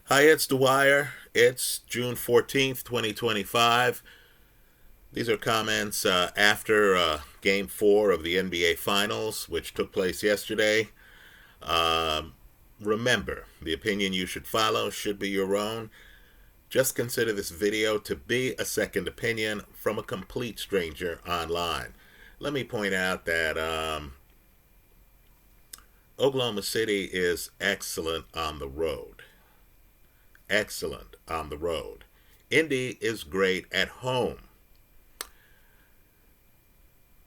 Hi, it's Dwyer. It's June 14th, 2025. These are comments after Game 4 of the NBA Finals, which took place yesterday. Um, Remember, the opinion you should follow should be your own. Just consider this video to be a second opinion from a complete stranger online. Let me point out that Oklahoma City is excellent on the road. Excellent on the road. Indy is great at home.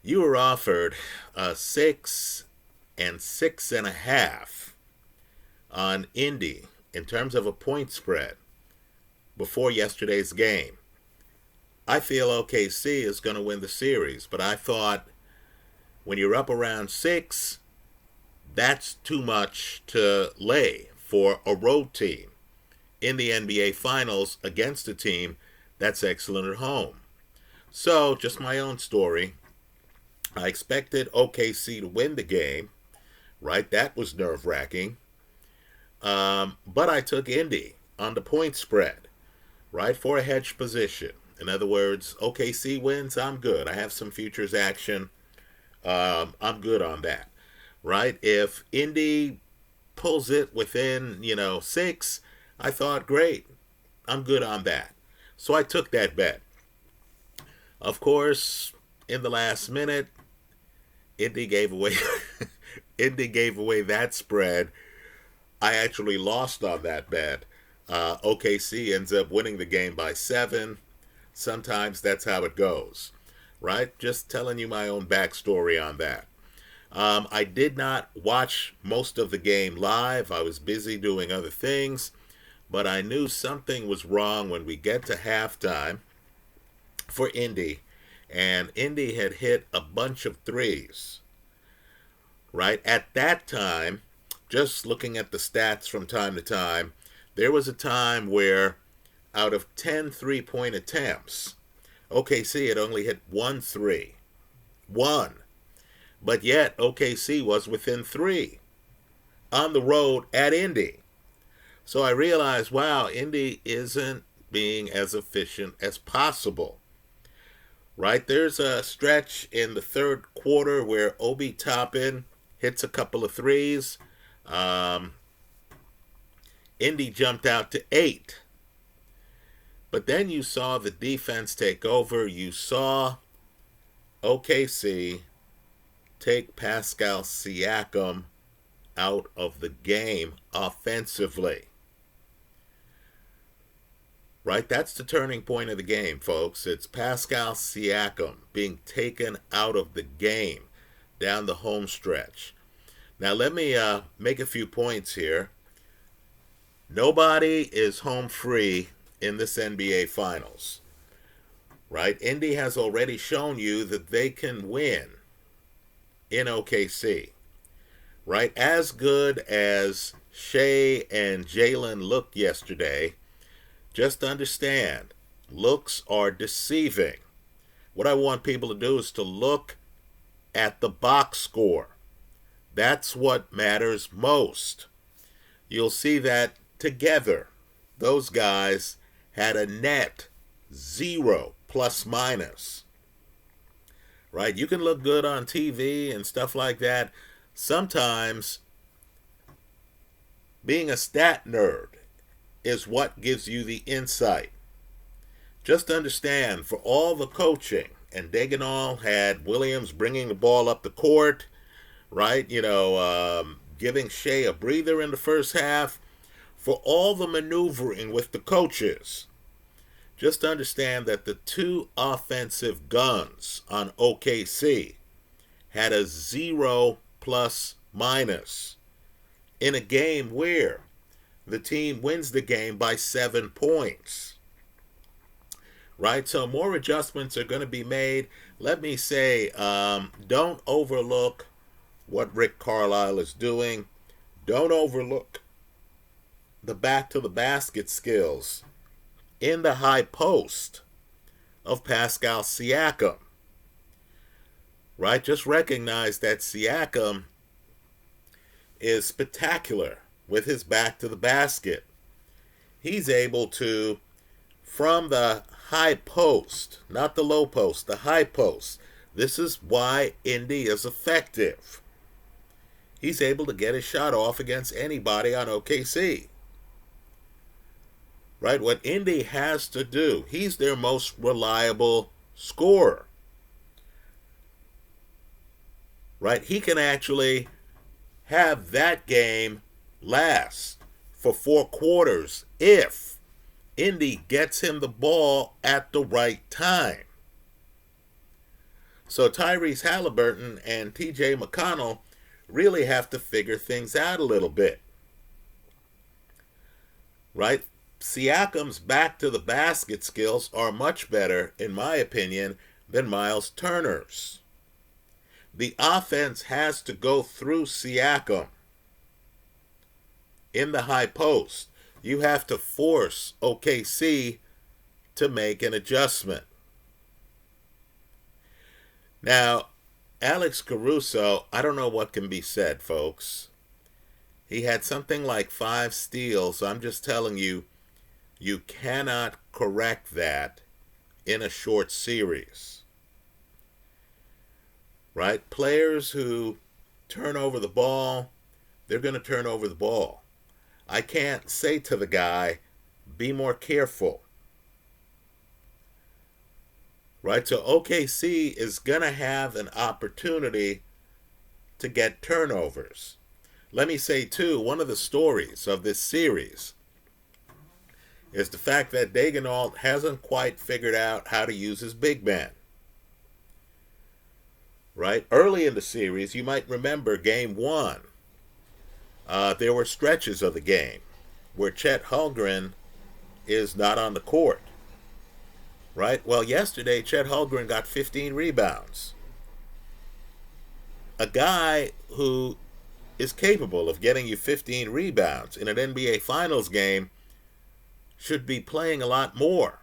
You were offered a 6 and 6.5 on Indy in terms of a point spread before yesterday's game. I feel OKC is going to win the series, but I thought when you're up around 6, that's too much to lay for a road team in the NBA Finals against a team that's excellent at home. So, just my own story. I expected OKC to win the game, right? That was nerve wracking. But I took Indy on the point spread, right, for a hedge position. In other words, OKC wins, I'm good. I have some futures action. I'm good on that, right? If Indy pulls it within, 6, I thought, great, I'm good on that. So I took that bet. Of course, in the last minute, Indy gave away Indy gave away that spread. I actually lost on that bet. OKC ends up winning the game by 7. Sometimes that's how it goes, right? Just telling you my own backstory on that. I did not watch most of the game live. I was busy doing other things, but I knew something was wrong when we get to halftime for Indy, and Indy had hit a bunch of threes, right? At that time, just looking at the stats from time to time, there was a time where out of 10 3-point attempts, OKC had only hit 1 3. One. But yet, OKC was within 3 on the road at Indy. So I realized, wow, Indy isn't being as efficient as possible. Right? There's a stretch in the third quarter where Obi Toppin hits a couple of threes. Indy jumped out to 8. But then you saw the defense take over. You saw OKC take Pascal Siakam out of the game offensively. Right? That's the turning point of the game, folks. It's Pascal Siakam being taken out of the game down the home stretch. Now, let me make a few points here. Nobody is home free in this NBA Finals, right? Indy has already shown you that they can win in OKC, right? As good as Shea and Jalen looked yesterday, just understand, looks are deceiving. What I want people to do is to look at the box score. That's what matters most. You'll see that together, those guys had a net 0 plus minus. Right? You can look good on TV and stuff like that. Sometimes being a stat nerd is what gives you the insight. Just understand, for all the coaching, and Daganol had Williams bringing the ball up the court, right? Giving Shea a breather in the first half. For all the maneuvering with the coaches, just understand that the two offensive guns on OKC had a 0 plus minus in a game where the team wins the game by 7 points. Right? So more adjustments are going to be made. Let me say, don't overlook what Rick Carlisle is doing. Don't overlook the back to the basket skills in the high post of Pascal Siakam. Right? Just recognize that Siakam is spectacular with his back to the basket. he's able to, from the high post, not the low post, the high post. This is why Indy is effective. He's able to get his shot off against anybody on OKC. Right? What Indy has to do, he's their most reliable scorer. Right? He can actually have that game last for 4 quarters if Indy gets him the ball at the right time. So Tyrese Halliburton and TJ McConnell really have to figure things out a little bit. Right? Siakam's back to the basket skills are much better, in my opinion, than Miles Turner's. The offense has to go through Siakam in the high post. You have to force OKC to make an adjustment. Now, Alex Caruso, I don't know what can be said, folks. He had something like 5 steals. So I'm just telling you, you cannot correct that in a short series. Right? Players who turn over the ball, they're going to turn over the ball. I can't say to the guy, be more careful. Right? So OKC is going to have an opportunity to get turnovers. Let me say, too, one of the stories of this series is the fact that Daigneault hasn't quite figured out how to use his big man. Right? Early in the series, you might remember game 1. There were stretches of the game where Chet Holmgren is not on the court. Right? Well, yesterday, Chet Holmgren got 15 rebounds. A guy who is capable of getting you 15 rebounds in an NBA Finals game should be playing a lot more.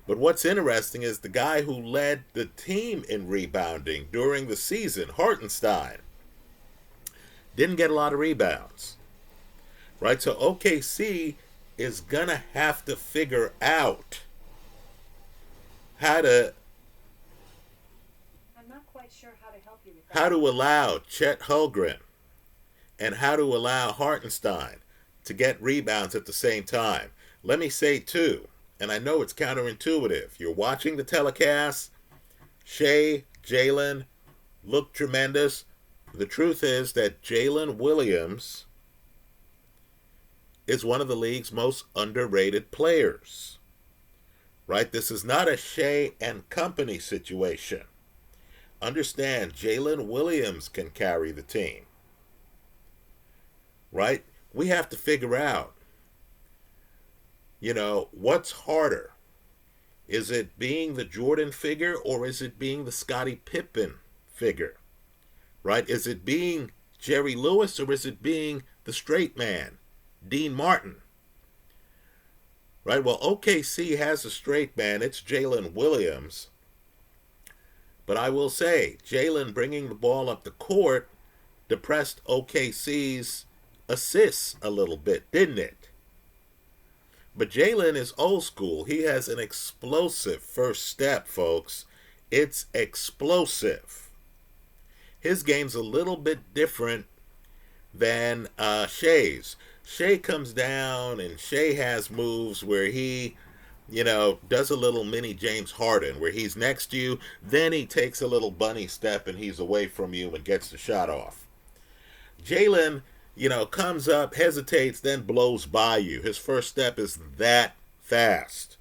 But what's interesting is the guy who led the team in rebounding during the season, Hartenstein, didn't get a lot of rebounds. Right? So OKC is going to have to figure out how to allow Chet Holmgren and how to allow Hartenstein to get rebounds at the same time. Let me say, too, and I know it's counterintuitive. You're watching the telecast. Shea, Jalen look tremendous. The truth is that Jalen Williams is one of the league's most underrated players. Right? This is not a Shea and company situation. Understand, Jalen Williams can carry the team. Right? We have to figure out, what's harder? Is it being the Jordan figure or is it being the Scottie Pippen figure? Right? Is it being Jerry Lewis or is it being the straight man, Dean Martin? Right? Well, OKC has a straight man. It's Jalen Williams. But I will say, Jalen bringing the ball up the court depressed OKC's assists a little bit, didn't it? But Jalen is old school. He has an explosive first step, folks. It's explosive. His game's a little bit different than Shea's. Shea comes down and Shea has moves where he, does a little mini James Harden where he's next to you, then he takes a little bunny step and he's away from you and gets the shot off. Jalen, comes up, hesitates, then blows by you. His first step is that fast.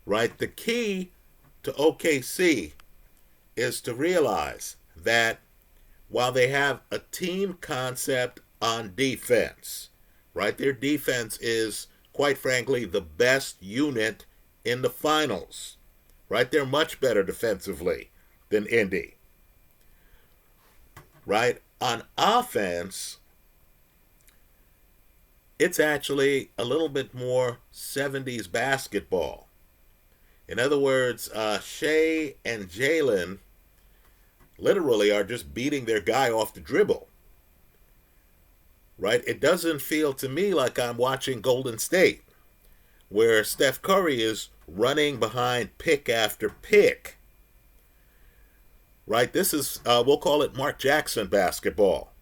Right? The key to OKC is to realize that while they have a team concept on defense, right? Their defense is, quite frankly, the best unit in the finals, right? They're much better defensively than Indy, right? On offense, it's actually a little bit more 70s basketball. In other words, Shea and Jalen literally are just beating their guy off the dribble. right? It doesn't feel to me like I'm watching Golden State, where Steph Curry is running behind pick after pick, right? This is, we'll call it Mark Jackson basketball,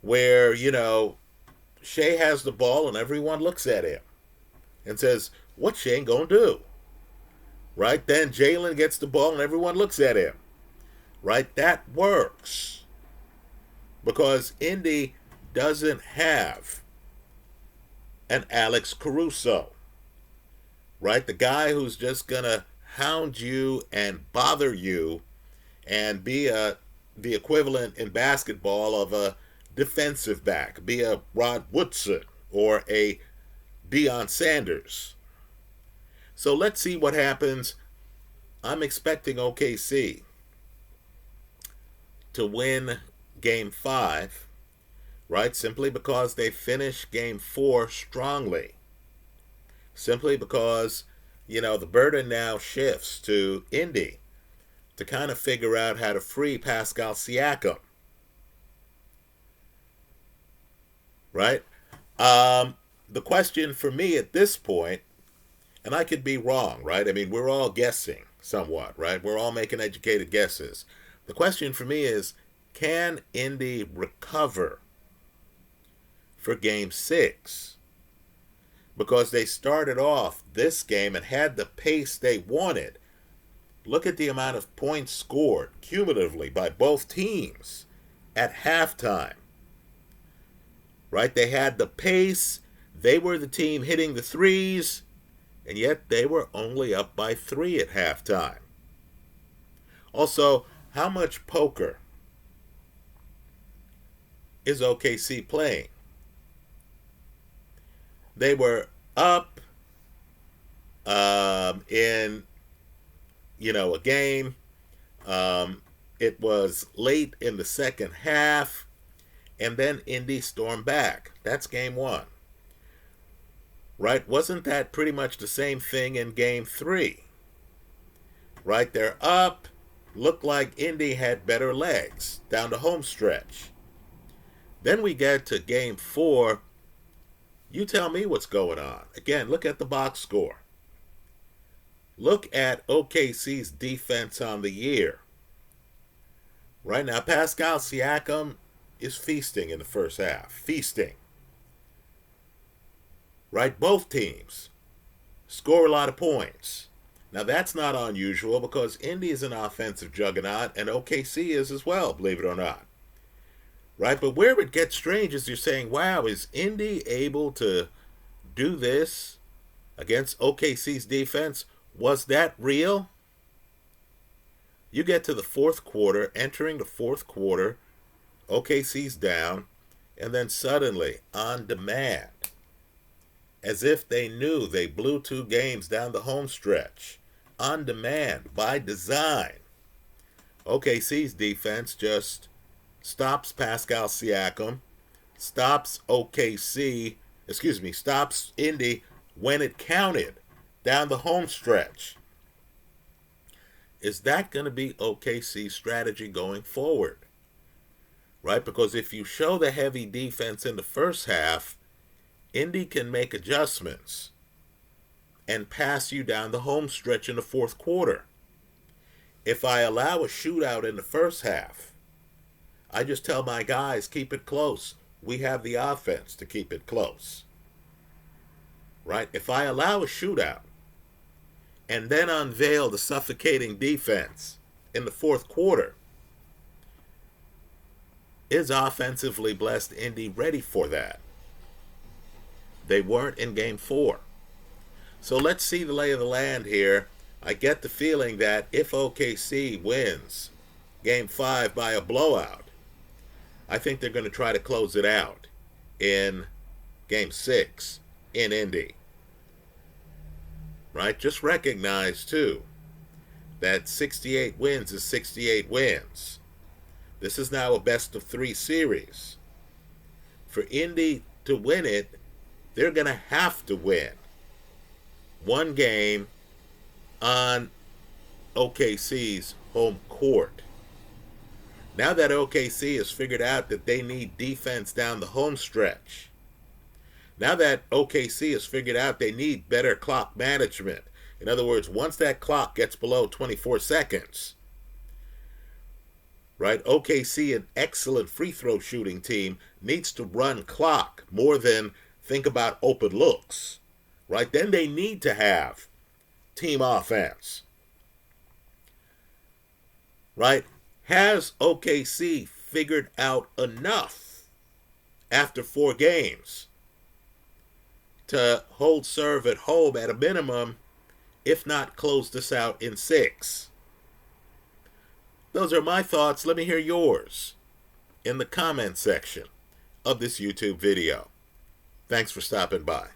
where, Shea has the ball and everyone looks at him and says, what's Shea going to do? Right? Then Jalen gets the ball and everyone looks at him. Right? That works. Because Indy doesn't have an Alex Caruso. Right? The guy who's just going to hound you and bother you and be the equivalent in basketball of a defensive back. Be a Rod Woodson or a Deion Sanders. So let's see what happens. I'm expecting OKC to win Game 5, right? Simply because they finished Game 4 strongly. Simply because, the burden now shifts to Indy to kind of figure out how to free Pascal Siakam. Right? The question for me at this point, and I could be wrong, right? I mean, we're all guessing somewhat, right? We're all making educated guesses. The question for me is, can Indy recover for Game 6? Because they started off this game and had the pace they wanted. Look at the amount of points scored cumulatively by both teams at halftime. Right? They had the pace. They were the team hitting the threes. And yet they were only up by 3 at halftime. Also, how much poker is OKC playing? They were up in, a game. It was late in the second half. And then Indy stormed back. That's Game 1. Right? Wasn't that pretty much the same thing in Game 3? Right? They're up. Looked like Indy had better legs down the home stretch. Then we get to Game 4. You tell me what's going on. Again, look at the box score. Look at OKC's defense on the year. Right now, Pascal Siakam is feasting in the first half. Feasting. Right? Both teams score a lot of points. Now, that's not unusual because Indy is an offensive juggernaut and OKC is as well, believe it or not. Right? But where it gets strange is you're saying, wow, is Indy able to do this against OKC's defense? Was that real? You get to the fourth quarter, entering the fourth quarter, OKC's down, and then suddenly, on demand, as if they knew they blew 2 games down the home stretch, on demand, by design, OKC's defense just stops Pascal Siakam, stops Indy when it counted down the home stretch. Is that going to be OKC's strategy going forward? Right? Because if you show the heavy defense in the first half, Indy can make adjustments and pass you down the home stretch in the fourth quarter. If I allow a shootout in the first half, I just tell my guys, keep it close. We have the offense to keep it close. Right? If I allow a shootout and then unveil the suffocating defense in the fourth quarter, is offensively blessed Indy ready for that? They weren't in Game 4. So let's see the lay of the land here. I get the feeling that if OKC wins Game 5 by a blowout, I think they're going to try to close it out in Game 6 in Indy. Right? Just recognize, too, that 68 wins is 68 wins. This is now a best-of-3 series. For Indy to win it, they're going to have to win one game on OKC's home court. Now that OKC has figured out that they need defense down the home stretch, now that OKC has figured out they need better clock management, in other words, once that clock gets below 24 seconds, right, OKC, an excellent free throw shooting team, needs to run clock more than think about open looks, right? Then they need to have team offense, right? Has OKC figured out enough after 4 games to hold serve at home at a minimum, if not close this out in 6? Those are my thoughts. Let me hear yours in the comment section of this YouTube video. Thanks for stopping by.